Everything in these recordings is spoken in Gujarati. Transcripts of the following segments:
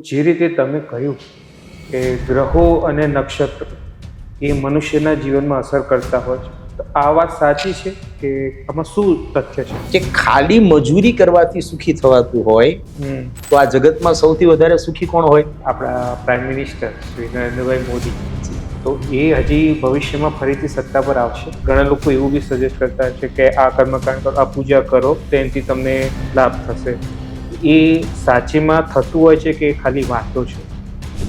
જે રીતે તમે કહ્યું કે ગ્રહો અને નક્ષત્ર એ મનુષ્યના જીવનમાં અસર કરતા હોય છે, તો આ વાત સાચી છે કે આમાં શું તથ્ય છે? કે ખાલી મજૂરી કરવાથી સુખી થવાતું હોય તો આ જગતમાં સૌથી વધારે સુખી કોણ હોય? આપણા પ્રાઇમ મિનિસ્ટર શ્રી નરેન્દ્રભાઈ મોદી, તો એ હજી ભવિષ્યમાં ફરીથી સત્તા પર આવશે. ઘણા લોકો એવું બી સજેસ્ટ કરતા છે કે આ કર્મકાંડ કરો, આ પૂજા કરો, તેનાથી તમને લાભ થશે. એ સાચેમાં થતું હોય છે કે ખાલી વાતો છે?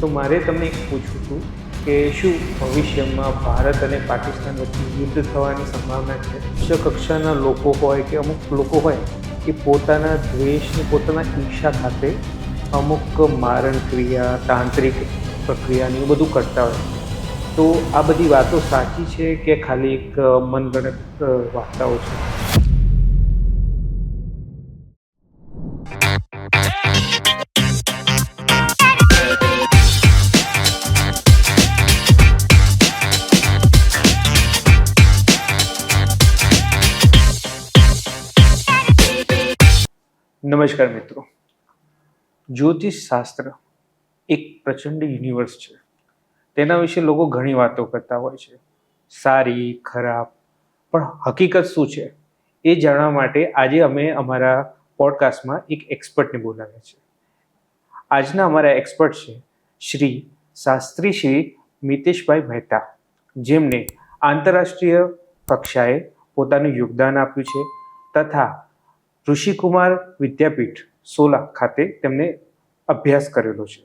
તો મારે તમને એક પૂછવું હતું કે શું ભવિષ્યમાં ભારત અને પાકિસ્તાન વચ્ચે યુદ્ધ થવાની સંભાવના છે? ઉચ્ચ કક્ષાના લોકો હોય કે અમુક લોકો હોય કે પોતાના દ્વેષને, પોતાના ઈર્ષા ખાતે અમુક મારણ ક્રિયા, તાંત્રિક પ્રક્રિયાને એવું બધું કરતા હોય, તો આ બધી વાતો સાચી છે કે ખાલી એક મનગણત વાર્તાઓ છે? નમસ્કાર મિત્રો. જ્યોતિષ શાસ્ત્ર એક પ્રચંડ યુનિવર્સ છે. તેના વિશે લોકો ઘણી વાતો કરતા હોય છે, સારી, ખરાબ, પણ હકીકત શું છે એ જાણવા માટે આજે અમે અમારા પોડકાસ્ટમાં એક એક્સપર્ટને બોલાવ્યા છે. આજના અમારા એક્સપર્ટ છે શ્રી શાસ્ત્રી શ્રી મિતેશભાઈ મહેતા, જેમને આંતરરાષ્ટ્રીય કક્ષાએ પોતાનું યોગદાન આપ્યું છે તથા ઋષિકુમાર વિદ્યાપીઠ સોલા ખાતે તેમને અભ્યાસ કરેલો છે.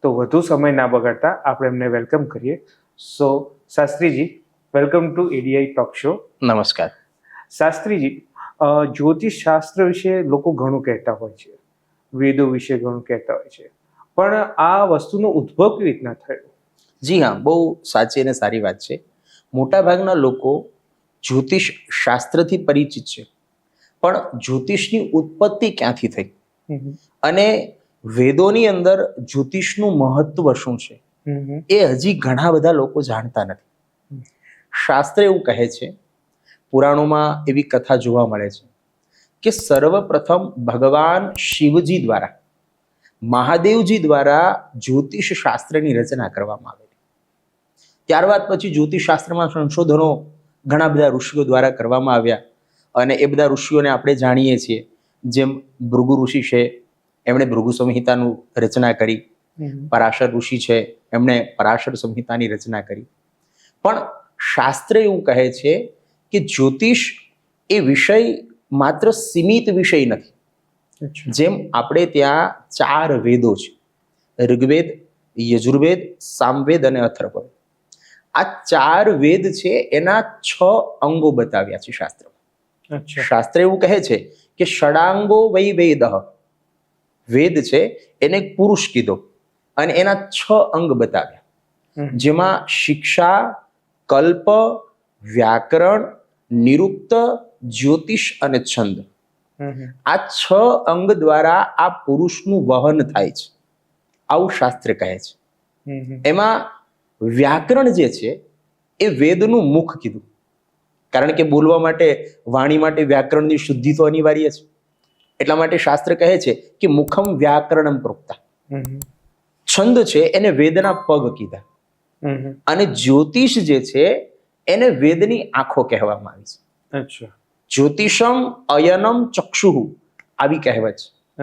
તો વધુ સમય ના બગાડતા આપણે એમને વેલકમ કરીએ. So Shastriji, welcome to ADI talk show. નમસ્કાર. શાસ્ત્રીજી, જ્યોતિષ શાસ્ત્ર વિશે લોકો ઘણું કહેતા હોય છે, વેદો વિશે ઘણું કહેતા હોય છે, પણ આ વસ્તુનો ઉદ્ભવ કેવી રીતના થયો? જી હા, બહુ સાચી અને સારી વાત છે. મોટાભાગના લોકો જ્યોતિષ શાસ્ત્રથી પરિચિત છે, પણ જ્યોતિષની ઉત્પત્તિ ક્યાંથી થઈ અને વેદોની અંદર જ્યોતિષનું મહત્વ શું છે એ હજી ઘણા બધા લોકો જાણતા નથી. શાસ્ત્ર એવું કહે છે, પુરાણોમાં એવી કથા જોવા મળે છે કે સર્વપ્રથમ ભગવાન શિવજી દ્વારા, મહાદેવજી દ્વારા જ્યોતિષ શાસ્ત્રની રચના કરવામાં આવેલી. ત્યારબાદ પછી જ્યોતિષ શાસ્ત્રમાં સંશોધનો ઘણા બધા ઋષિઓ દ્વારા કરવામાં આવ્યા અને એ બધા ઋષિઓને આપણે જાણીએ છીએ. જેમ ભૃગુ ઋષિ છે, એમણે ભૃગુ સંહિતાનું રચના કરી. પરાશર ઋષિ છે, એમણે પરાશર સંહિતાની રચના કરી. પણ શાસ્ત્ર એવું કહે છે કે જ્યોતિષ એ વિષય માત્ર સીમિત વિષય નથી. જેમ આપણે ત્યાં 4 વેદો છે, ઋગ્વેદ, યજુર્વેદ, સામવેદ અને અથર્વવેદ. આ 4 વેદ છે, એના 6 અંગો બતાવ્યા છે શાસ્ત્રમાં. શાસ્ત્ર એવું કહે છે કે ષડાંગો વૈ વેદ, વેદ છે એને એક પુરુષ કીધો અને એના 6 અંગ બતાવ્યા, જેમાં શિક્ષા, કલ્પ, વ્યાકરણ, નિરુક્ત, જ્યોતિષ અને છંદ, આ 6 અંગ દ્વારા આ પુરુષનું વહન થાય છે, આવું શાસ્ત્ર કહે છે. એમાં વ્યાકરણ જે છે એ વેદનું મુખ કીધું, કારણ કે બોલવા માટે, વાણી માટે વ્યાકરણની શુદ્ધિ તો અનિવાર્ય છે. એટલા માટે શાસ્ત્ર કહે છે કે મુખમ વ્યાકરણમ પ્રોક્તા. છંદ છે એને વેદના પગ કીધા અને જ્યોતિષ જે છે એને વેદની આંખો કહેવામાં આવી છે. જ્યોતિષમ અયનમ ચક્ષુઃ, આવી કહેવત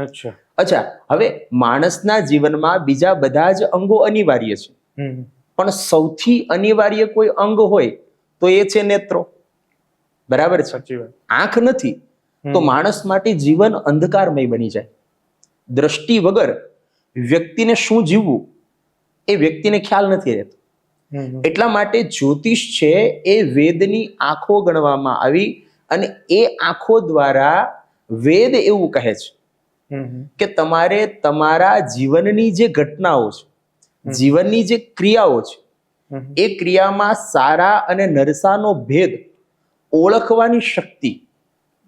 છે. અચ્છા, હવે માણસના જીવનમાં બીજા બધા જ અંગો અનિવાર્ય છે, પણ સૌથી અનિવાર્ય કોઈ અંગ હોય તો એ છે નેત્રો. બરાબર છે? આંખ નથી તો માણસ માટે જીવન અંધકારમય બની જાય. દ્રષ્ટિ વગર વ્યક્તિને શું જીવવું એ વ્યક્તિને ખ્યાલ નથી રહેતો. એટલા માટે જ્યોતિષ છે એ વેદની આંખો ગણવામાં આવી અને એ આંખો દ્વારા વેદ એવું કહે છે કે તમારે તમારા જીવનની જે ઘટનાઓ છે, જીવનની જે ક્રિયાઓ છે, એ ક્રિયામાં સારા અને નરસાનો ભેદ ઓળખવાની શક્તિ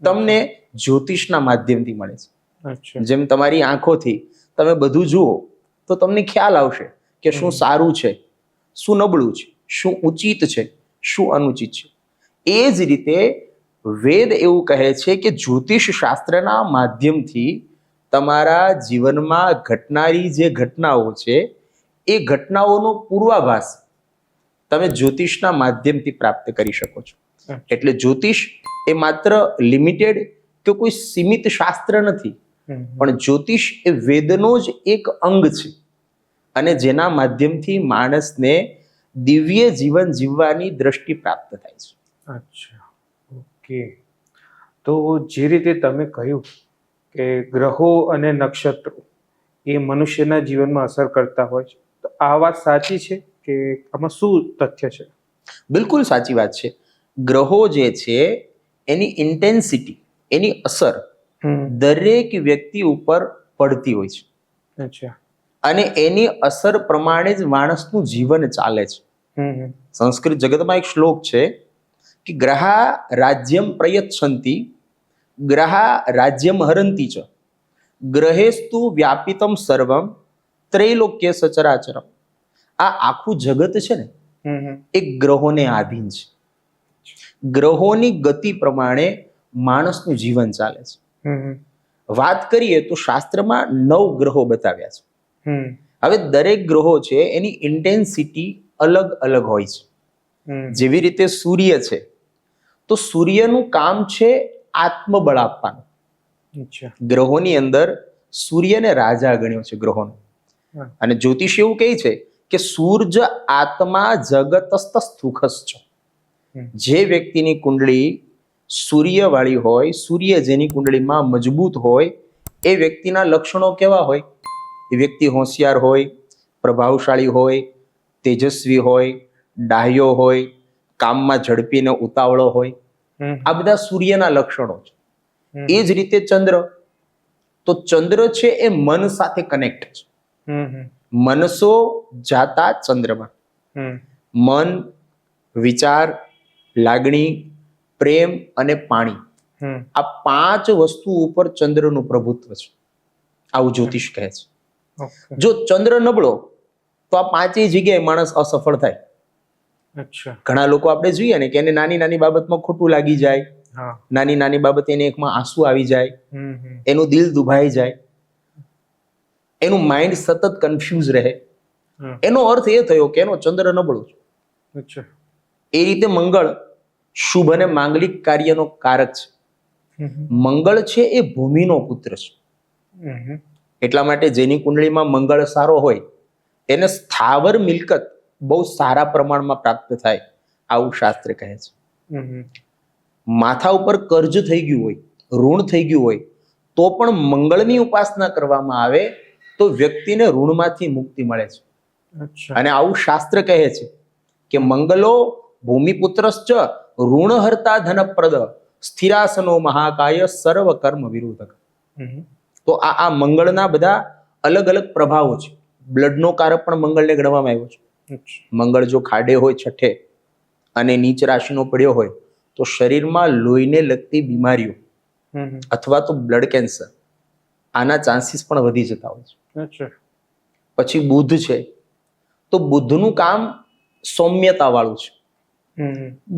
તમને જ્યોતિષના માધ્યમથી મળે છે. જેમ તમારી આંખોથી તમે બધું જુઓ તો તમને ખ્યાલ આવશે કે શું સારું છે, શું નબળું છે, શું ઉચિત છે, શું અનુચિત છે. એ જ રીતે વેદ એવું કહે છે કે જ્યોતિષ શાસ્ત્રના માધ્યમથી તમારા જીવનમાં ઘટનારી જે ઘટનાઓ છે એ ઘટનાઓનો પૂર્વાભાસ તમે જ્યોતિષના માધ્યમથી પ્રાપ્ત કરી શકો છો. એટલે જ્યોતિષ એ માત્ર લિમિટેડ કે કોઈ સીમિત શાસ્ત્ર નથી, પણ જ્યોતિષ એ વેદનો જ એક અંગ છે અને જેના માધ્યમથી માણસને દિવ્ય જીવન જીવવાની દ્રષ્ટિ પ્રાપ્ત થાય છે. અચ્છા, ઓકે. તો જે રીતે તમે કહ્યું કે ગ્રહો અને નક્ષત્રો એ મનુષ્યના જીવનમાં અસર કરતા હોય છે, તો આ વાત સાચી છે કે આમાં શું તથ્ય છે? બિલકુલ સાચી વાત છે. ગ્રહો જે છે એની ઇન્ટેન્સિટી, એની અસર દરેક વ્યક્તિ ઉપર પડતી હોય છે. અચ્છા. અને એની અસર પ્રમાણે જ માણસનું જીવન ચાલે છે. સંસ્કૃત જગતમાં એક શ્લોક છે કે ગ્રહા રાજ્યમ પ્રયચ્છન્તિ, ગ્રહા રાજ્યમ હરંતિ ચ, ગ્રહેસ્તુ વ્યાપિતમ સર્વમ, ત્રૈલોક્ય સચરાચરમ. આ આખું જગત છે ને એ ગ્રહોને આધીન છે. ગ્રહોની ગતિ પ્રમાણે માણસનું જીવન ચાલે છે. વાત કરીએ તો શાસ્ત્રમાં 9 ગ્રહો બતાવ્યા છે. હવે દરેક ગ્રહો છે એની ઇન્ટેન્સિટી અલગ અલગ હોય છે. જેવી રીતે સૂર્ય છે, તો સૂર્યનું કામ છે આત્મબળ આપવાનું. ગ્રહોની અંદર સૂર્યને રાજા ગણ્યો છે ગ્રહોનો. અને જ્યોતિષ એવું કહે છે કે સૂર્ય આત્મા જગતસ્થ સુખસ્ચ. જે વ્યક્તિની કુંડળી સૂર્યવાળી હોય, સૂર્ય જેની કુંડળીમાં મજબૂત હોય, એ વ્યક્તિના લક્ષણો કેવા હોય? એ વ્યક્તિ હોશિયાર હોય, પ્રભાવશાળી હોય, તેજસ્વી હોય, ડાહ્યો હોય, કામમાં ઝડપીને ઉતાવળો હોય. આ બધા સૂર્યના લક્ષણો છે. એ જ રીતે ચંદ્ર, તો ચંદ્ર છે એ મન સાથે કનેક્ટ છે. મનસો જાતા ચંદ્રમાં. મન, વિચાર, લાગણી, પ્રેમ અને પાણી, આ 5 વસ્તુ ઉપર ચંદ્રનું પ્રભુત્વ છે. આવું જ્યોતિષ કહે છે. જો ચંદ્ર નબળો તો આ 5 જગ્યાએ માણસ અસફળ થાય. ઘણા લોકો આપણે જોઈએ ને કે એને નાની નાની બાબતમાં ખોટું લાગી જાય, નાની નાની બાબતે એને એકમાં આંસુ આવી જાય, એનું દિલ દુભાઈ જાય, એનું માઇન્ડ સતત કન્ફ્યુઝ રહે. એનો અર્થ એ થયો કે એનો ચંદ્ર નબળો છે. એ રીતે મંગળ શુભ અને માંગલિક કાર્યનો કારક છે. મંગળ છે એ ભૂમિનો પુત્ર છે. એટલા માટે જેની કુંડળીમાં મંગળ સારો હોય એને સ્થાવર મિલકત બહુ સારા પ્રમાણમાં પ્રાપ્ત થાય, આવું શાસ્ત્ર કહે છે. માથા ઉપર કર્જ થઈ ગયું હોય, ઋણ થઈ ગયું હોય, તો પણ મંગળની ઉપાસના કરવામાં આવે તો વ્યક્તિને ઋણમાંથી મુક્તિ મળે છે. અને આવું શાસ્ત્ર કહે છે કે મંગલો ભૂમિપુત્રશ્ચ ઋણહર્તા ધનપ્રદ, સ્થિરાસનો મહાકાય સર્વ કર્મ વિરોધક. તો આ મંગળના બધા અલગ અલગ પ્રભાવો છે. બ્લડનો કારક પણ મંગળને ગણવામાં આવ્યો છે. મંગળ જો ખાડે હોય, છઠ્ઠે, અને નીચ રાશિનો પડ્યો હોય તો શરીરમાં લોહીને લગતી બીમારીઓ અથવા તો બ્લડ કેન્સર, આના ચાન્સીસ પણ વધી જતા હોય છે. પછી બુધ છે, તો બુધનું કામ સૌમ્યતા વાળું છે.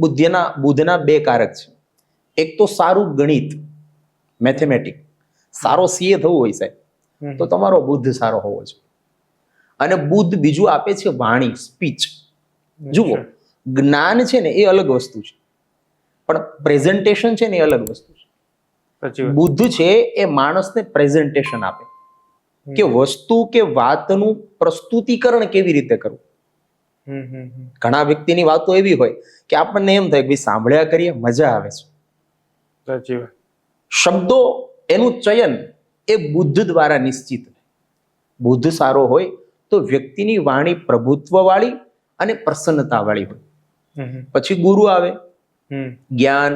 બુધના 2 કારક છે. એક તો સારું ગણિત, મેથેમેટિક. સારો સીએ થવું હોય સાહેબ તો તમારો બુધ સારો હોવો જોઈએ. અને બુધ બીજું આપે છે વાણી, સ્પીચ. જુઓ, જ્ઞાન છે ને એ અલગ વસ્તુ છે, પણ પ્રેઝન્ટેશન છે ને એ અલગ વસ્તુ છે. બુદ્ધ છે એ માણસને પ્રેઝન્ટેશન આપે કે વસ્તુ કે વાતનું પ્રસ્તુતિકરણ કેવી રીતે કરવું. ઘણા વ્યક્તિની વાતો એવી હોય કે આપણને એમ થાય કે ભાઈ સાંભળ્યા કરીએ, મજા આવે છે. શબ્દો એનું ચયન એ બુદ્ધ દ્વારા નિશ્ચિત. બુદ્ધ સારો હોય તો વ્યક્તિની વાણી પ્રભુત્વ વાળી અને પ્રસન્નતા વાળી હોય. પછી ગુરુ આવે, જ્ઞાન,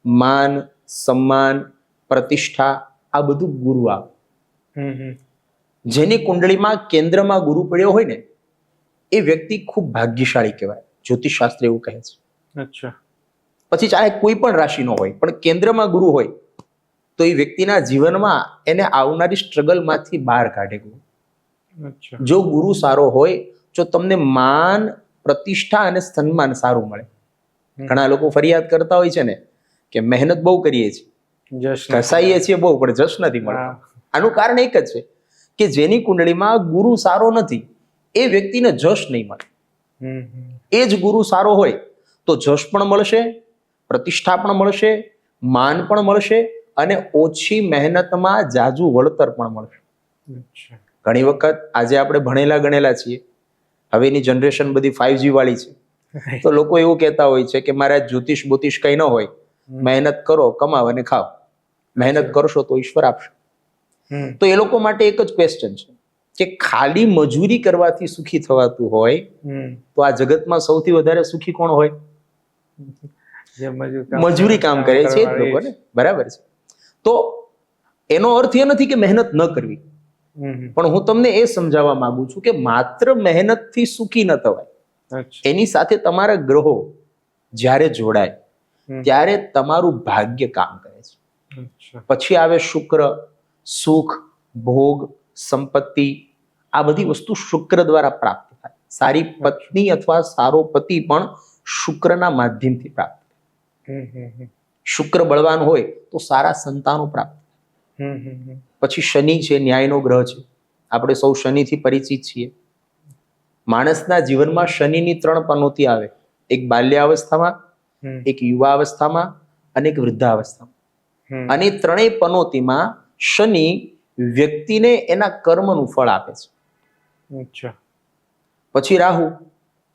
માન, સન્માન, પ્રતિષ્ઠા, આ બધું ગુરુ આવે. જેની કુંડળીમાં કેન્દ્રમાં ગુરુ પડ્યો હોય ને એ વ્યક્તિ ખૂબ ભાગ્યશાળી કહેવાય. જ્યોતિષ શાસ્ત્ર એવું કહે છે. પછી ચાહે કોઈ પણ રાશિનો હોય, પણ કેન્દ્રમાં ગુરુ હોય તો એ વ્યક્તિના જીવનમાં એને આવનારી સ્ટ્રગલમાંથી બહાર કાઢે. જો ગુરુ સારો હોય તો તમને માન, પ્રતિષ્ઠા અને સન્માન સારું મળે. ઘણા લોકો ફરિયાદ કરતા હોય છે ને કે મહેનત બહુ કરીએ છીએ, ઘસાઈએ છીએ બહુ, પણ જશ નથી મળતો. આનું કારણ એક જ છે કે જેની કુંડળીમાં ગુરુ સારો નથી એ વ્યક્તિને જશ નહીં મળે. એ જ ગુરુ સારો હોય તો જશ પણ મળશે, પ્રતિષ્ઠા પણ મળશે, માન પણ મળશે અને ઓછી મહેનતમાં જાજુ વળતર પણ મળશે. ઘણી વખત આજે આપણે ભણેલા ગણેલા છીએ, હવેની જનરેશન બધી 5G વાળી છે, તો લોકો એવું કહેતા હોય છે કે મારે જ્યોતિષ બોતિષ કઈ ન હોય, મહેનત કરો, કમાવ અને ખાઓ, મહેનત કરશો તો ઈશ્વર આપશે. તો એ લોકો માટે એક જ ક્વેશ્ચન છે કે ખાલી મજૂરી કરવાથી સુખી થવાતું હોય તો આ જગતમાં સૌથી વધારે સુખી કોણ હોય? મજૂરી કામ કરે છે એ જ લોકો ને, બરાબર છે. તો એનો અર્થ એ નથી કે મહેનત ન કરવી, પણ હું તમને એ સમજાવવા માંગુ છું કે માત્ર મહેનતથી સુખી ન થવાય. એની સાથે તમારા ગ્રહો જ્યારે જોડાય ત્યારે તમારું ભાગ્ય કામ કરે છે. પછી આવે શુક્ર, સુખ, ભોગ, સંપત્તિ, આ બધી વસ્તુ શુક્ર દ્વારા પ્રાપ્ત થાય. સારી પત્ની અથવા સારો પતિ પણ શુક્રના માધ્યમથી પ્રાપ્ત થાય. શુક્ર બળવાન હોય તો સારા સંતાનો પ્રાપ્ત થાય. પછી શનિ છે, ન્યાયનો ગ્રહ છે. આપણે સૌ શનિથી પરિચિત છીએ. માણસના જીવનમાં શનિની 3 પનોતી આવે, એક બાલ્યાવસ્થામાં, એક યુવાવસ્થામાં અને એક વૃદ્ધાવસ્થામાં. અને 3 પનોતીમાં શનિ વ્યક્તિને એના કર્મનું ફળ આપે છે. પછી રાહુ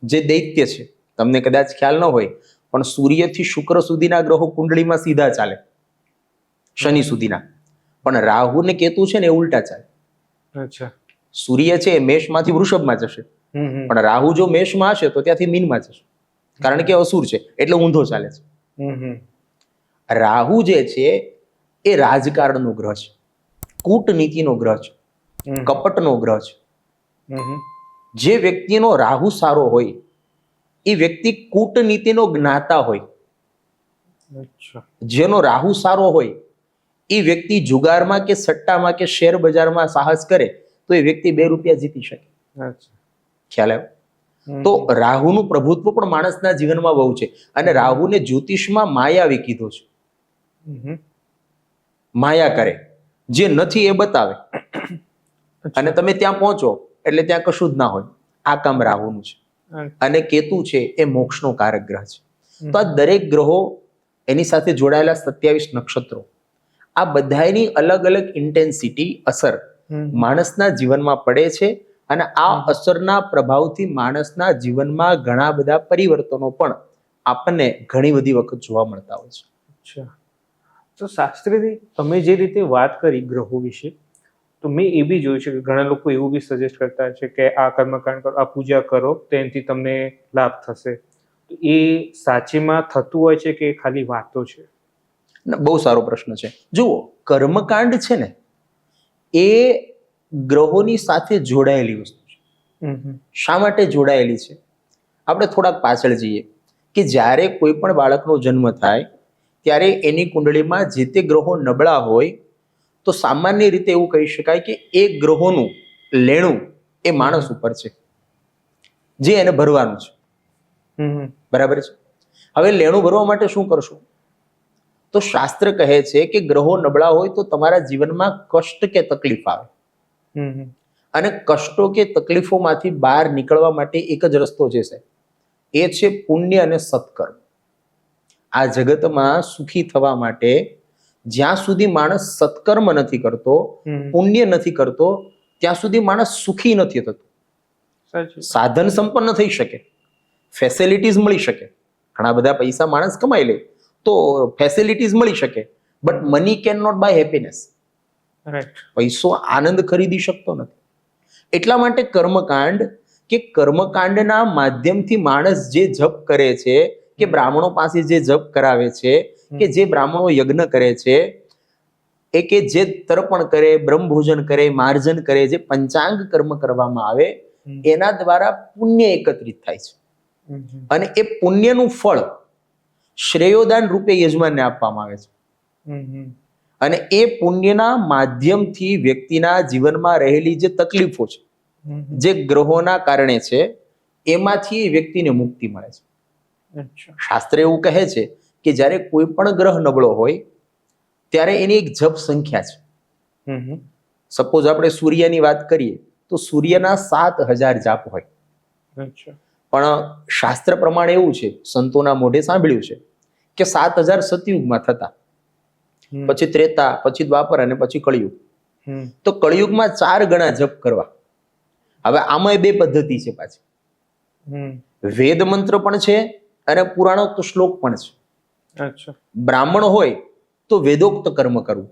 જે દૈત્ય છે, તમને કદાચ ખ્યાલ ન હોય પણ સૂર્યથી શુક્ર સુધીના ગ્રહો કુંડળીમાં સીધા ચાલે, શનિ સુધીના. પણ રાહુ ને કેતુ છે ને એ ઉલટા ચાલે. સૂર્ય છે એ મેષમાંથી વૃષભમાં જશે, પણ રાહુ જો મેષમાં હશે તો ત્યાંથી મીનમાં જશે, કારણ કે અસુર છે એટલે ઊંધો ચાલે છે. રાહુ જે છે એ રાજકારણનો ગ્રહ છે, કૂટનીતિનો ગ્રહ છે, કપટનો ગ્રહ છે. જે વ્યક્તિનો રાહુ સારો હોય એ વ્યક્તિ કૂટનીતિનો જ્ઞાતા હોય. જેનો રાહુ સારો હોય એ વ્યક્તિ જુગારમાં કે સટ્ટામાં કે શેર બજારમાં સાહસ કરે તો એ વ્યક્તિ 2 રૂપિયા જીતી શકે. ખ્યાલ આવ્યો? તો રાહુનું પ્રભુત્વ પણ માણસના જીવનમાં બહુ છે. અને રાહુને જ્યોતિષમાં માયાવી કીધો છે. માયા કરે, જે નથી એ બતાવે, અને તમે ત્યાં પહોંચો એટલે ત્યાં કશું જ ના હોય. આ કામ રાહુનું છે. અને કેતુ છે એ મોક્ષનો કારક ગ્રહ છે. તો આ દરેક ગ્રહો, એની સાથે જોડાયેલા 27 નક્ષત્રો, આ બધાની અલગ અલગ ઇન્ટેન્સિટી, અસર માણસના જીવનમાં પડે છે. અને આ અસરના પ્રભાવથી માણસના જીવનમાં ઘણા બધા પરિવર્તનો પણ આપણને ઘણી બધી વખત જોવા મળતા હોય છે. તો શાસ્ત્રીજી, તમે જે રીતે વાત કરી ગ્રહો વિશે, તો મેં એ બી જોયું છે કે ઘણા લોકો એવું બી સજેસ્ટ કરતા છે કે આ કર્મકાંડ કરો, આ પૂજા કરો, તેનાથી તમને લાભ થશે. તો એ સાચેમાં થતું હોય છે કે ખાલી વાતો છે? બહુ સારો પ્રશ્ન છે. જુઓ, કર્મકાંડ છે ને એ ગ્રહોની સાથે જોડાયેલી વસ્તુ છે. શા માટે જોડાયેલી છે? આપણે થોડાક પાછળ જઈએ કે જ્યારે કોઈ પણ બાળકનો જન્મ થાય ત્યારે એની કુંડળીમાં જે તે ગ્રહો નબળા હોય તો સામાન્ય રીતે એવું કહી શકાય કે એ ગ્રહોનું લેણું એ માણસ ઉપર છે, જે એને ભરવાનું છે. બરાબર છે? હવે લેણું ભરવા માટે શું કરશું? તો શાસ્ત્ર કહે છે કે ગ્રહો નબળા હોય તો તમારા જીવનમાં કષ્ટ કે તકલીફ આવે. અને કષ્ટો કે તકલીફોમાંથી બહાર નીકળવા માટે એક જ રસ્તો છે, એ છે પુણ્ય અને સત્કર્મ. આ જગતમાં સુખી થવા માટે જ્યાં સુધી માણસ સત્કર્મ નથી કરતો, પુણ્ય નથી કરતો, ત્યાં સુધી માણસ સુખી નથી થતો. સાધન સંપન્ન થઈ શકે, ફેસિલિટીઝ મળી શકે, ઘણા બધા પૈસા માણસ કમાઈ લે તો ફેસિલિટીઝ મળી શકે, but money can not buy happiness. પૈસો આનંદ ખરીદી શકતો નથી. એટલા માટે કર્મકાંડ કે કર્મકાંડના માધ્યમથી માણસ જે જપ કરે છે, કે બ્રાહ્મણો પાસે જે જપ કરાવે છે, કે જે બ્રાહ્મણો યજ્ઞ કરે છે, એ કે જે તર્પણ કરે, બ્રહ્મભોજન કરે, માર્જન કરે, જે પંચાંગ કર્મ કરવામાં આવે એના દ્વારા પુણ્ય એકત્રિત થાય છે. અને એ પુણ્યનું ફળ શ્રેયોદાન રૂપે યજમાનને આપવામાં આવે છે. અને એ પુણ્યના માધ્યમથી વ્યક્તિના જીવનમાં રહેલી જે તકલીફો છે, જે ગ્રહોના કારણે છે, એમાંથી એ વ્યક્તિને મુક્તિ મળે છે. શાસ્ત્ર એવું કહે છે કે જ્યારે કોઈ પણ ગ્રહ નબળો હોય ત્યારે એની એક જપ સંખ્યા છે. સપોઝ આપણે સૂર્યની વાત કરીએ તો સૂર્યના 7,000 જાપ હોય, અચ્છા. પણ શાસ્ત્ર પ્રમાણે એવું છે, સંતોના મોઢે સાંભળ્યું છે કે 7,000 સતયુગમાં થતા, પછી ત્રેતા, પછી દ્વાપર અને પછી કળિયુગ. તો કળિયુગમાં 4 ગણા જપ કરવા. હવે આમાં 2 પદ્ધતિ છે પાછી. વેદ મંત્ર પણ છે અને પુરાણોક્ત શ્લોક પણ છે. અચ્છા. બ્રાહ્મણ હોય તો વેદોક્ત કર્મ કરવું,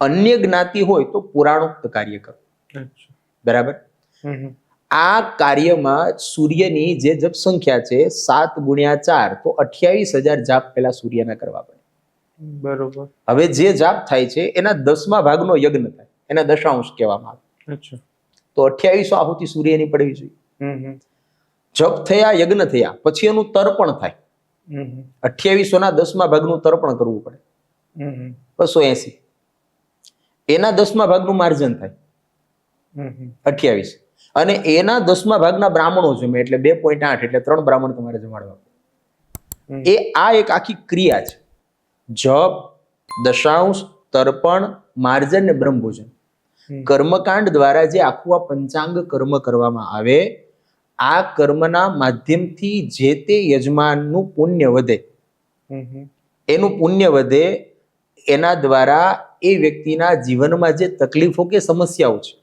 અન્ય જ્ઞાતિ હોય તો પુરાણોક્ત કાર્ય કરવું. અચ્છા. બરાબર. આ કાર્યમાં સૂર્યની જે જપ સંખ્યા છે 7 ગુણ્યા 4 તો 28,000 જાપ પહેલા સૂર્યના કરવા પડે. બરોબર. હવે જે જાપ થાય છે એના 10મા ભાગનો યજ્ઞ થાય, એના દશાંશ કહેવામાં આવે. અચ્છા. તો 2800 આહુતિ સૂર્યની પડવી જોઈએ. જપ થયા, યજ્ઞ થયા પછી એનું તર્પણ થાય. 2800 ના 10મા ભાગનું તર્પણ કરવું પડે, 280. એના 10મા ભાગનું માર્જન થાય 28, અને એના 10મા ભાગના બ્રાહ્મણો જમે, એટલે 2.8, એટલે 3 બ્રાહ્મણ તમારે જમાડવા. એ આ એક આખી ક્રિયા છે. જપ, દશાંશ, તર્પણ, માર્જન ને બ્રહ્મભોજન. કર્મકાંડ દ્વારા જે આખું આ પંચાંગ કર્મ કરવામાં આવે, આ કર્મના માધ્યમથી જે તે યજમાનનું પુણ્ય વધે. એનું પુણ્ય વધે, એના દ્વારા એ વ્યક્તિના જીવનમાં જે તકલીફો કે સમસ્યાઓ છે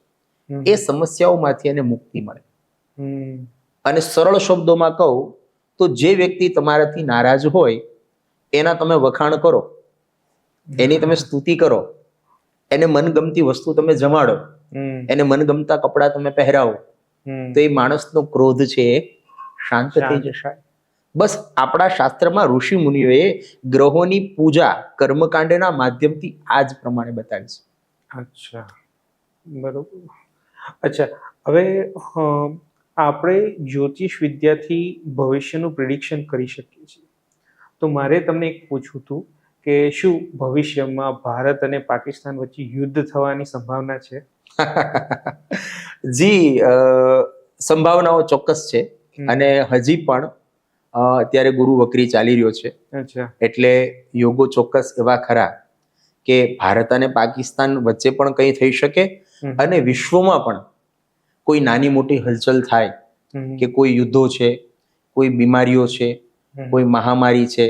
એ સમસ્યાઓમાંથી એને મુક્તિ મળે. અને સરળ શબ્દોમાં કહું તો જે વ્યક્તિ તમારાથી નારાજ હોય એના તમે વખાણ કરો, એની તમે સ્તુતિ કરો, એને મનગમતી વસ્તુ તમે જમાડો, એને મનગમતા કપડા તમે પહેરાવો, તો એ માણસનો ક્રોધ છે એ શાંત થઈ જશે. બસ આપણા શાસ્ત્રમાં ઋષિ મુનિઓએ ગ્રહોની પૂજા કર્મકાંડના માધ્યમથી આ જ પ્રમાણે બતાવી છે. અચ્છા, બરોબર. અચ્છા, હવે આપણે જ્યોતિષ વિદ્યાથી ભવિષ્યનું પ્રિડિક્શન કરી શકીએ છીએ. તો મારે તમને એક પૂછવું હતું કે શું ભવિષ્યમાં ભારત અને પાકિસ્તાન વચ્ચે યુદ્ધ થવાની સંભાવના છે? જી, સંભાવનાઓ ચોક્કસ છે. અને હજી પણ અત્યારે ગુરુ વક્રી ચાલી રહ્યો છે. અચ્છા. એટલે યોગો ચોક્કસ એવા ખરા કે ભારત અને પાકિસ્તાન વચ્ચે પણ કંઈ થઈ શકે, અને વિશ્વમાં પણ કોઈ નાની મોટી હલચલ થાય કે કોઈ યુદ્ધો છે, કોઈ બીમારીઓ છે, કોઈ મહામારી છે,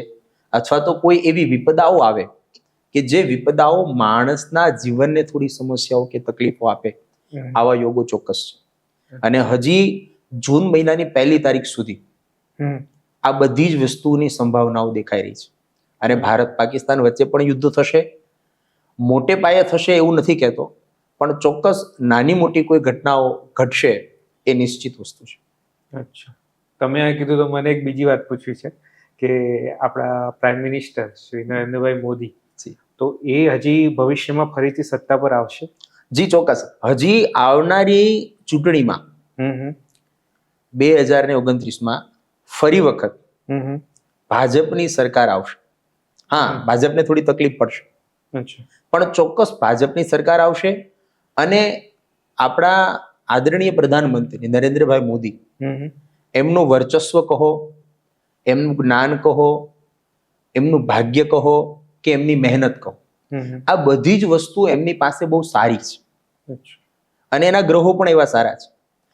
અથવા તો કોઈ એવી વિપદાઓ આવે કે જે વિપદાઓ માણસના જીવનને થોડી સમસ્યાઓ કે તકલીફો આપે, આવા યોગો ચોક્કસ છે. અને હજી જૂન મહિનાની 1લી તારીખ સુધી આ બધી જ વસ્તુની સંભાવનાઓ દેખાઈ રહી છે. અને ભારત પાકિસ્તાન વચ્ચે પણ યુદ્ધ થશે, મોટે પાયે થશે એવું નથી કહેતો, પણ ચોક્કસ નાની મોટી કોઈ ઘટનાઓ ઘટશે એ નિશ્ચિત વસ્તુ છે. અચ્છા, તમે આ કીધું તો મને એક બીજી વાત પૂછવી છે કે આપણા પ્રાઇમ મિનિસ્ટર શ્રી નરેન્દ્રભાઈ મોદી, તો એ હજી ભવિષ્યમાં ફરીથી સત્તા પર આવશે? જી ચોક્કસ. હજી આવનારી ચૂંટણીમાં 2029માં ફરી વખત ભાજપની સરકાર આવશે. હા, ભાજપને થોડી તકલીફ પડશે, પણ ચોક્કસ ભાજપની સરકાર આવશે. અને આપણા આદરણીય પ્રધાનમંત્રી નરેન્દ્રભાઈ મોદી, એમનું વર્ચસ્વ કહો, એમનું જ્ઞાન કહો, એમનું ભાગ્ય કહો કે એમની મહેનત કહો, આ બધી જ વસ્તુ એમની પાસે બહુ સારી છે. અને એના ગ્રહો પણ એવા સારા છે.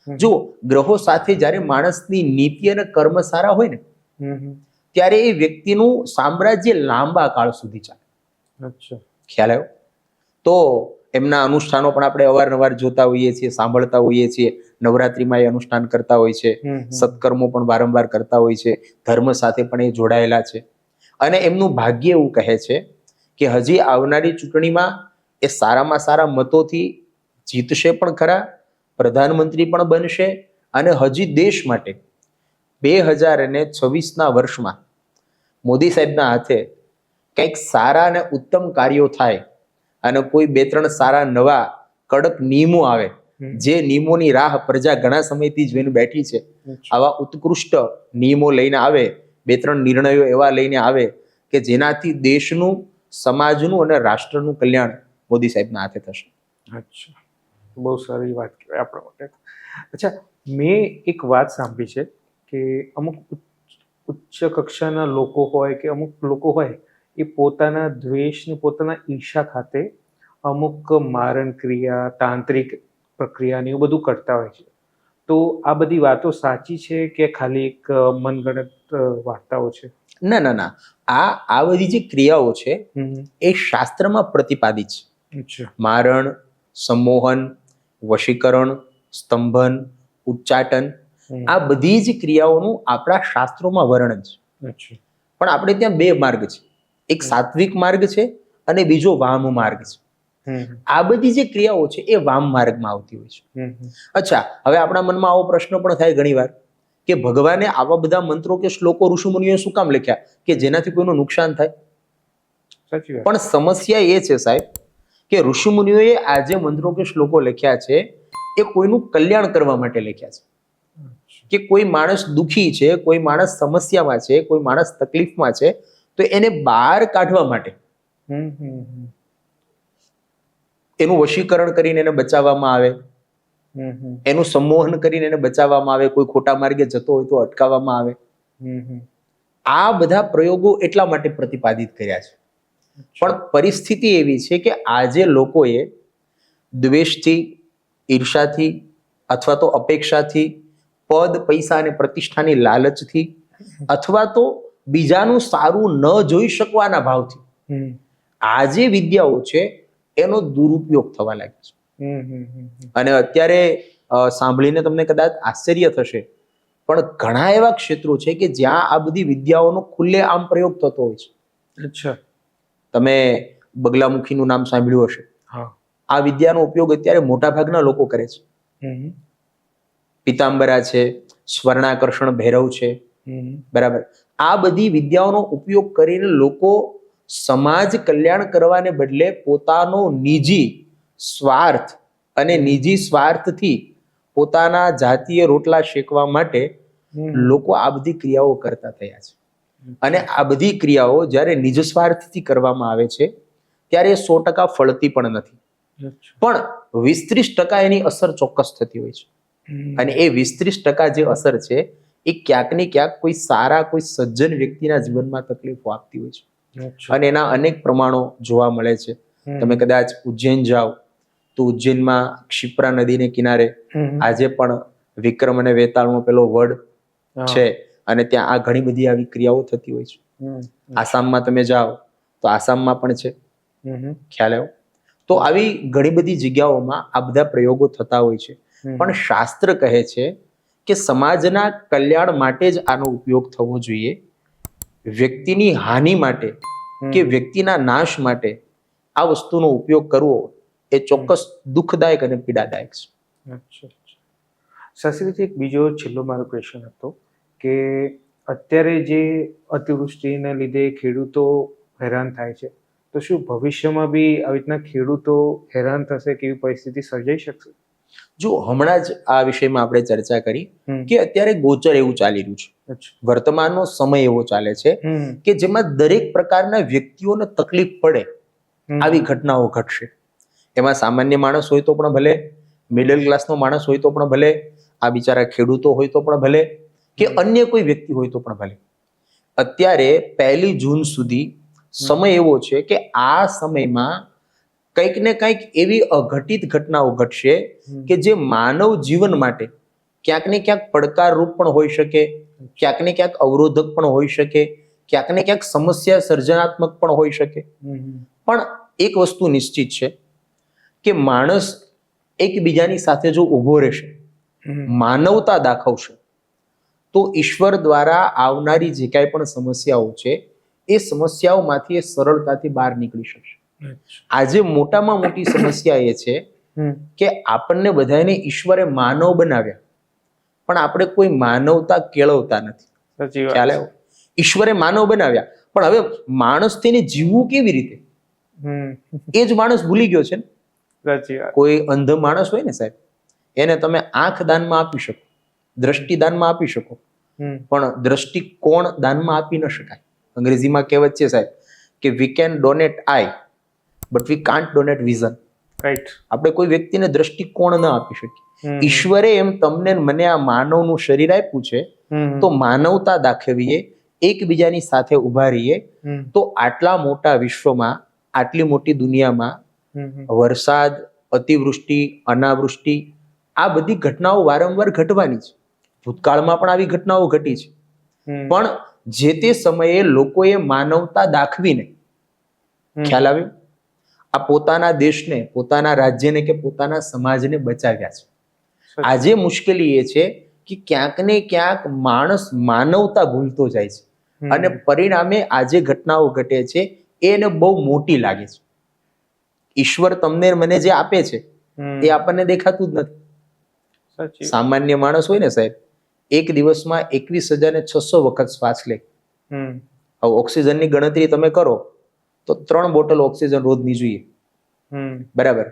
જો ગ્રહો સાથે જ્યારે માણસની નીતિ અને કર્મ સારા હોય ને, ત્યારે એ વ્યક્તિનું સામ્રાજ્ય લાંબા કાળ સુધી ચાલે. ખ્યાલ આવ્યો? તો એમના અનુષ્ઠાનો પણ આપણે અવારનવાર જોતા હોઈએ છીએ, સાંભળતા હોઈએ છીએ. નવરાત્રિમાં એ અનુષ્ઠાન કરતા હોય છે, સત્કર્મો પણ વારંવાર કરતા હોય છે, ધર્મ સાથે પણ એ જોડાયેલા છે. અને એમનું ભાગ્ય એવું કહે છે કે હજી આવનારી ચૂંટણીમાં એ સારામાં સારા મતોથી જીતશે પણ ખરા, પ્રધાનમંત્રી પણ બનશે, અને હજી દેશ માટે 2026ના વર્ષમાં મોદી સાહેબના હાથે કંઈક સારા અને ઉત્તમ કાર્યો થાય, અને કોઈ 2-3 સારા નવા કડક નિયમો આવે, જે નિયમોની રાહ પ્રજા ઘણા સમયથી જોઈને બેઠી છે. આવા ઉત્કૃષ્ટ નિયમો લઈને આવે, 2-3 નિર્ણયો એવા લઈને આવે કે જેનાથી દેશનું, સમાજનું અને રાષ્ટ્રનું કલ્યાણ મોદી સાહેબના હાથે થશે. અચ્છા, બહુ સારી વાત કહેવાય આપણા માટે. અચ્છા, મેં એક વાત સાંભળી છે કે અમુક ઉચ્ચ કક્ષાના લોકો હોય કે અમુક લોકો હોય, એ પોતાના દ્વેષ ને પોતાના ઈર્ષા ખાતે અમુક મારણ ક્રિયા, તાંત્રિક પ્રક્રિયા ને એવું બધું કરતા હોય છે. તો આ બધી વાતો સાચી છે કે ખાલી એક મનગણત વાર્તાઓ છે? ના ના ના, આ બધી જે ક્રિયાઓ છે હમ. એ શાસ્ત્રમાં પ્રતિપાદિત છે. અચ્છા. મારણ, સંમોહન, વશીકરણ, સ્તંભન, ઉચ્ચાટન, હમ. આ બધી જ ક્રિયાઓનું આપણા શાસ્ત્રોમાં વર્ણન છે. અચ્છા. પણ આપણે ત્યાં બે માર્ગ છે, એક સાત્વિક માર્ગ છે અને બીજો વામ માર્ગ છે. હમ. આ બધી જે ક્રિયાઓ છે એ વામ માર્ગમાં આવતી હોય છે. હમ. અચ્છા, હવે આપણા મનમાં આવો પ્રશ્ન પણ થાય ઘણીવાર કે ભગવાને આવા બધા મંત્રો કે શ્લોકો ઋષિમુનિઓએ શું કામ લખ્યા કે જેનાથી કોઈનું નુકસાન થાય? સાચી વાત. પણ સમસ્યા એ છે સાહેબ કે ઋષિમુનિઓએ આ જે મંત્રો કે શ્લોકો લખ્યા છે એ કોઈનું કલ્યાણ કરવા માટે લખ્યા છે. કે કોઈ માણસ દુખી છે, કોઈ માણસ સમસ્યામાં છે, કોઈ માણસ તકલીફમાં છે, તો એને બહાર કાઢવા માટે હમ. હમ. એનું વશીકરણ કરીને એને બચાવવામાં આવે, હમ. એનું સંમોહન કરીને એને બચાવવામાં આવે, કોઈ ખોટા માર્ગે જતો હોય તો અટકાવવામાં આવે. હમ. આ બધા પ્રયોગો એટલા માટે પ્રતિપાદિત કર્યા છે. પણ પરિસ્થિતિ એવી છે કે આજે લોકોએ દ્વેષથી, ઈર્ષાથી અથવા તો અપેક્ષાથી, પદ, પૈસા અને પ્રતિષ્ઠાની લાલચથી અથવા તો બીજાનું સારું ન જોઈ શકવાના ભાવથી હમ. આ જે વિદ્યાઓ છે એનો દુરુપયોગ થવા લાગ્યો છે. હમ. અને અત્યારે સાંભળીને તમને કદાચ આશ્ચર્ય થશે, પણ ઘણા એવા ક્ષેત્રો છે કે જ્યાં આ બધી વિદ્યાઓનો ખુલ્લે આમ પ્રયોગ થતો હોય છે. અચ્છા. તમે બગલામુખીનું નામ સાંભળ્યું હશે. હા. આ વિદ્યાનો ઉપયોગ અત્યારે મોટા ભાગના લોકો કરે છે. હમ. પિતાંબરા છે, સ્વર્ણાકર્ષણ ભૈરવ છે, હમ. બરાબર. આ બધી વિદ્યાઓનો ઉપયોગ કરીને લોકો સમાજ કલ્યાણ કરવાને બદલે પોતાનો નિજી સ્વાર્થ અને નિજી સ્વાર્થથી પોતાના જાતીય રોટલા શેકવા માટે લોકો આ બધી ક્રિયાઓ કરતા થયા છે. અને આ બધી ક્રિયાઓ જ્યારે નિજ સ્વાર્થથી કરવામાં આવે છે ત્યારે 100% ફળતી પણ નથી, પણ 20-30% એની અસર ચોક્કસ થતી હોય છે. અને એ 20-30% જે અસર છે એ ક્યાંક ને ક્યાંક કોઈ સારા, કોઈ સજ્જન વ્યક્તિના જીવનમાં તકલીફો આપતી હોય છે. અને એના અનેક પ્રમાણો જોવા મળે છે. તમે કદાચ ઉજ્જૈન જાઓ તો ઉજ્જૈનમાં ક્ષિપ્રા નદીને કિનારે આજે પણ વિક્રમ અને વેતાળનો પેલો વડ છે અને ત્યાં આ ઘણી બધી આવી ક્રિયાઓ થતી હોય છે. આસામમાં તમે જાઓ તો આસામમાં પણ છે, ખ્યાલ આવ્યો? તો આવી ઘણી બધી જગ્યાઓમાં આ બધા પ્રયોગો થતા હોય છે. પણ શાસ્ત્ર કહે છે કે સમાજના કલ્યાણ માટે જ આનો ઉપયોગ થવો જોઈએ. વ્યક્તિની હાનિ માટે કે વ્યક્તિના નાશ માટે આ વસ્તુનો ઉપયોગ કરવો એ ચોક્કસ દુઃખદાયક અને પીડાદાયક છે. અચ્છા. શાસ્ત્રીજી, એક બીજો છેલ્લો મારો ક્વેશ્ચન હતો કે અત્યારે જે અતિવૃષ્ટિને લીધે ખેડૂતો હેરાન થાય છે, તો શું ભવિષ્યમાં બી આવી રીતના ખેડૂતો હેરાન થશે કે એવી પરિસ્થિતિ સર્જાઈ શકશે? જો હમણાં જ આ વિષયમાં આપણે ચર્ચા કરી કે અત્યારે ગોચર એવું ચાલી રહ્યું છે, વર્તમાનનો સમય એવો ચાલે છે કે જેમાં દરેક પ્રકારના વ્યક્તિઓને તકલીફ પડે આવી ઘટનાઓ ઘટશે. એમાં સામાન્ય માણસ હોય તો પણ ભલે, મિડલ ક્લાસનો માણસ હોય તો પણ ભલે, આ બિચારા ખેડૂતો હોય તો પણ ભલે, કે અન્ય કોઈ વ્યક્તિ હોય તો પણ ભલે. અત્યારે 1 જૂન સુધી સમય એવો છે કે આ સમયમાં કંઈક ને કંઈક એવી અઘટિત ઘટનાઓ ઘટશે કે જે માનવ જીવન માટે ક્યાંક ને ક્યાંક પડકારરૂપ પણ હોઈ શકે, ક્યાંક ને ક્યાંક અવરોધક પણ હોઈ શકે, ક્યાંક ને ક્યાંક સમસ્યા સર્જનાત્મક પણ હોઈ શકે. પણ એક વસ્તુ નિશ્ચિત છે કે માણસ એકબીજાની સાથે જો ઊભો રહેશે, માનવતા દાખવશે, તો ઈશ્વર દ્વારા આવનારી જે કાંઈ પણ સમસ્યાઓ છે એ સમસ્યાઓમાંથી એ સરળતાથી બહાર નીકળી શકશે. આજે મોટામાં મોટી સમસ્યા એ છે કે આપણને બધાને ઈશ્વરે માનવ બનાવ્યા, પણ આપણે કોઈ માનવતા કેળવતા નથી. ખ્યાલ આવ્યો? ઈશ્વરે માનવ બનાવ્યા, પણ હવે માણસ તેને જીવવું કેવી રીતે એ જ માણસ ભૂલી ગયો છે ને. કોઈ અંધ માણસ હોય ને સાહેબ, એને તમે આંખ દાનમાં આપી શકો, દ્રષ્ટિ દાનમાં આપી શકો, પણ દ્રષ્ટિકોણ દાનમાં આપી ન શકાય. અંગ્રેજીમાં કહેવત છે સાહેબ કે we can donate I but we can't donate vision. Right. આપણે કોઈ વ્યક્તિને દ્રષ્ટિકોણ ન આપી શકીએ. ઈશ્વરે એમ તમને મને આ માનવનું શરીર આપ્યું છે, તો માનવતા દાખવીએ, એકબીજાની સાથે ઉભા રહીએ, તો આટલા મોટા વિશ્વમાં, આટલી મોટી દુનિયામાં વરસાદ, અતિવૃષ્ટિ, અનાવૃષ્ટિ, આ બધી ઘટનાઓ વારંવાર ઘટવાની છે. ભૂતકાળમાં પણ આવી ઘટનાઓ ઘટી છે. પણ જે તે સમયે લોકોએ માનવતા દાખવીને, ખ્યાલ આવ્યો, આ પોતાના દેશને, પોતાના રાજ્યને કે પોતાના સમાજને બચાવ્યા છે. આજે મુશ્કેલી એ છે કે ક્યાંક ને ક્યાંક માણસ માનવતા ભૂલતો જાય છે અને પરિણામે આજે ઘટનાઓ ઘટે છે એને બહુ મોટી લાગે છે. ઈશ્વર તમને મને જે આપે છે એ આપણને દેખાતું જ નથી. સામાન્ય માણસ હોય ને સાહેબ, એક દિવસમાં 21,600 વખત શ્વાસ લે. હવે ઓક્સિજનની ગણતરી તમે કરો તો 3 બોટલ ઓક્સિજન રોજની જોઈએ, બરાબર?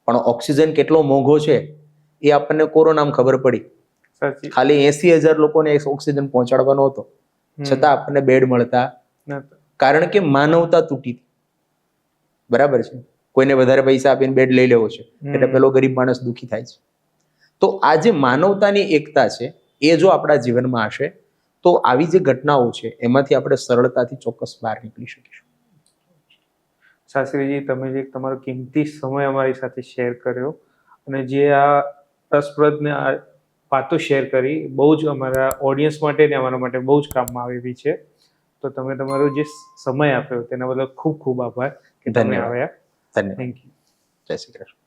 પણ ઓક્સિજન કેટલો મોંઘો છે એ આપણને કોરોનામાં ખબર પડી. ખાલી 80,000 લોકોને ઓક્સિજન પહોંચાડવાનો હતો, છતાં આપણને બેડ મળતા, કારણ કે માનવતા તૂટી હતી. બરાબર છે? કોઈને વધારે પૈસા આપીને બેડ લઈ લેવો છે એટલે પેલો ગરીબ માણસ દુઃખી થાય છે. તો આ જે માનવતાની એકતા છે એ જો આપણા જીવનમાં હશે તો આવી જે ઘટનાઓ છે એમાંથી આપણે સરળતાથી ચોક્કસ બહાર નીકળી શકીશું. શાસ્ત્રીજી, તમે જે તમારો કિંમતી સમય અમારી સાથે શેર કર્યો અને જે આ રસપ્રદ ને આ વાતો શેર કરી, બહુ જ અમારા ઓડિયન્સ માટે ને અમારા માટે બહુ જ કામમાં આવે એવી છે. તો તમે તમારો જે સમય આપ્યો તેના બદલ ખૂબ ખૂબ આભાર કે તમે આવ્યા. ધન્યવાદ. Thank you. જય શ્રી કૃષ્ણ.